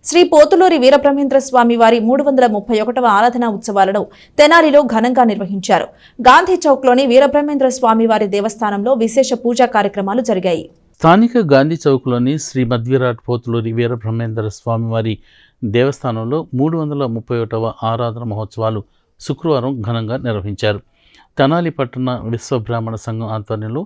శ్రీ పోతులూరి వీరబ్రహ్మేంద్ర స్వామి వారి 331వ ఆరాధన ఉత్సవాలను తెనాలిలో ఘనంగా నిర్వహించారు. గాంధీ చౌక్లోని వీరబ్రహ్మేంద్ర స్వామి వారి దేవస్థానంలో విశేష పూజా కార్యక్రమాలు జరిగాయి. స్థానిక గాంధీ చౌక్లోని శ్రీ మధ్విరాట్ పోతులూరి వీరబ్రహ్మేంద్ర స్వామివారి దేవస్థానంలో 331వ ఆరాధన మహోత్సవాలు శుక్రవారం ఘనంగా నిర్వహించారు. తెనాలి పట్టణ విశ్వబ్రాహ్మణ సంఘం ఆధ్వర్యంలో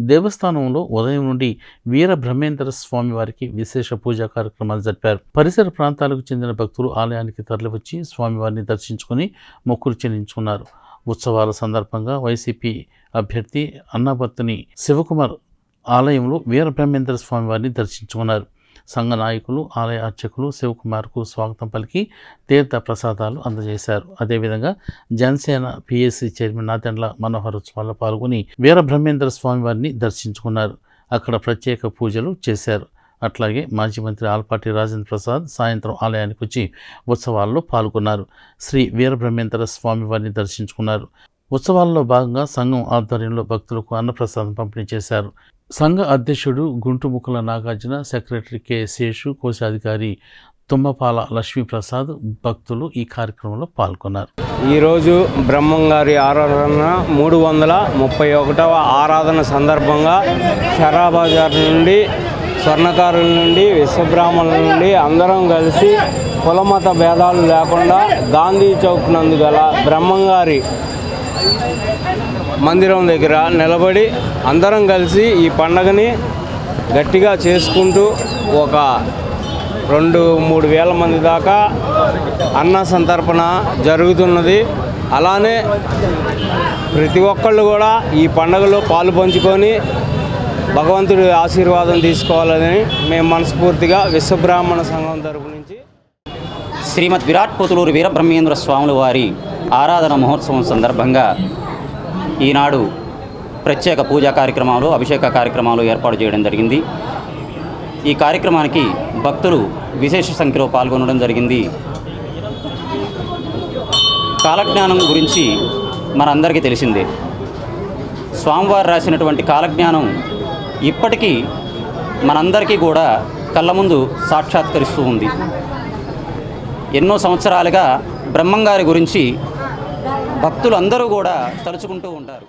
దేవస్థానంలో ఉదయం నుండి వీరబ్రహ్మేంద్ర స్వామి వారికి విశేష పూజా కార్యక్రమాలు జరిపారు. పరిసర ప్రాంతాలకు చెందిన భక్తులు ఆలయానికి తరలివచ్చి స్వామివారిని దర్శించుకుని మొక్కులు చెల్లించుకున్నారు. ఉత్సవాల సందర్భంగా వైసీపీ అభ్యర్థి అన్నాబత్తుని శివకుమార్ ఆలయంలో వీరబ్రహ్మేంద్ర స్వామి వారిని దర్శించుకున్నారు. సంఘ నాయకులు, ఆలయ అర్చకులు శివకుమార్కు స్వాగతం పలికి తీర్థ ప్రసాదాలు అందజేశారు. అదేవిధంగా జనసేన పిఎస్సి చైర్మన్ నాదెండ్ల మనోహర్ ఉత్సవాల్లో పాల్గొని వీరబ్రహ్మేంద్ర స్వామి వారిని దర్శించుకున్నారు. అక్కడ ప్రత్యేక పూజలు చేశారు. అట్లాగే మాజీ మంత్రి ఆలపాటి రాజేంద్ర ప్రసాద్ సాయంత్రం ఆలయానికి వచ్చి ఉత్సవాల్లో పాల్గొన్నారు. శ్రీ వీరబ్రహ్మేంద్ర స్వామి వారిని దర్శించుకున్నారు. ఉత్సవాల్లో భాగంగా సంఘం ఆధ్వర్యంలో భక్తులకు అన్నప్రసాదం పంపిణీ చేశారు. సంఘ అధ్యక్షుడు గుంటుముక్కల నాగార్జున, సెక్రటరీ కె శేషు, కోశాధికారి తుమ్మపాల లక్ష్మీప్రసాద్ భక్తులు ఈ కార్యక్రమంలో పాల్గొన్నారు. ఈరోజు బ్రహ్మంగారి ఆరాధన 331వ ఆరాధన సందర్భంగా షరాబజార్ నుండి, స్వర్ణకారుల నుండి, విశ్వబ్రాహ్మణుల నుండి అందరం కలిసి కులమత భేదాలు లేకుండా గాంధీ చౌక్ నందు గల బ్రహ్మంగారి మందిరం దగ్గర నిలబడి అందరం కలిసి ఈ పండగని గట్టిగా చేసుకుంటూ ఒక 2-3 వేల మంది దాకా అన్న సంతర్పణ జరుగుతున్నది. అలానే ప్రతి ఒక్కళ్ళు కూడా ఈ పండగలో పాలు పంచుకొని భగవంతుడి ఆశీర్వాదం తీసుకోవాలని మేము మనస్ఫూర్తిగా విశ్వబ్రాహ్మణ సంఘం తరపు నుంచి శ్రీమద్ విరాట్ పోతులూరి వీరబ్రహ్మేంద్ర స్వాముల వారి ఆరాధన మహోత్సవం సందర్భంగా ఈనాడు ప్రత్యేక పూజా కార్యక్రమాలు, అభిషేక కార్యక్రమాలు ఏర్పాటు చేయడం జరిగింది. ఈ కార్యక్రమానికి భక్తులు విశేష సంఖ్యలో పాల్గొనడం జరిగింది. కాలజ్ఞానం గురించి మనందరికీ తెలిసిందే. స్వామివారు రాసినటువంటి కాలజ్ఞానం ఇప్పటికీ మనందరికీ కూడా కళ్ళ ముందు సాక్షాత్కరిస్తూ ఉంది. ఎన్నో సంవత్సరాలుగా బ్రహ్మంగారి గురించి భక్తులు అందరూ కూడా తలుచుకుంటూ ఉంటారు.